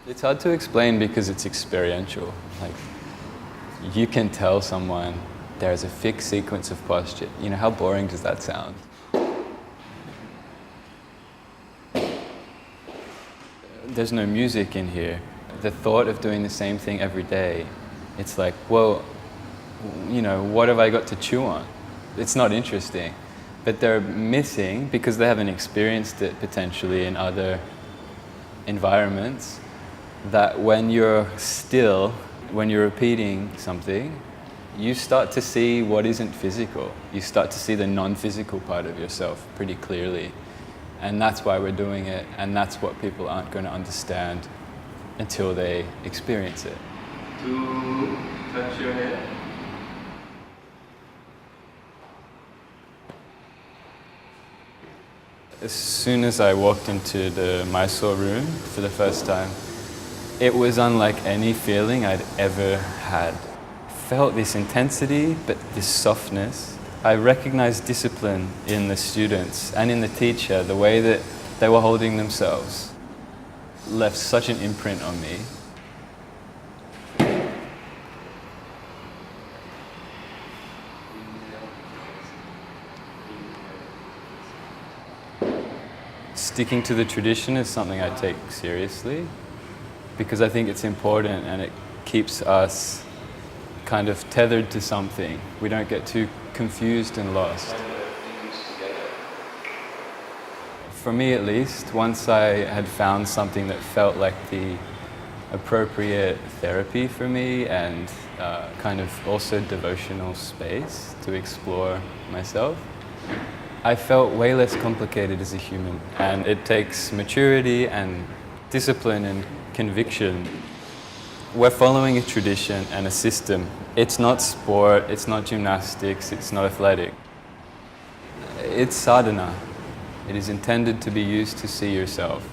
It's hard to explain because it's experiential. Like, you can tell someone there's a fixed sequence of posture. You know, how boring does that sound? There's no music in here. The thought of doing the same thing every day, it's like, well, you know, what have I got to chew on? It's not interesting. But they're missing because they haven't experienced it potentially in other environments, that when you're still, when you're repeating something, you start to see what isn't physical. You start to see the non-physical part of yourself pretty clearly. And that's why we're doing it, and that's what people aren't going to understand until they experience it. To touch your head. As soon as I walked into the Mysore room for the first time, it was unlike any feeling I'd ever had. Felt this intensity, but this softness. I recognized discipline in the students and in the teacher. The way that they were holding themselves left such an imprint on me. Sticking to the tradition is something I take seriously because I think it's important and it keeps us kind of tethered to something. We don't get too confused and lost. For me at least, once I had found something that felt like the appropriate therapy for me and kind of also devotional space to explore myself, I felt way less complicated as a human. And it takes maturity and discipline and conviction. We're following a tradition and a system. It's not sport, it's not gymnastics, it's not athletic. It's sadhana. It is intended to be used to see yourself.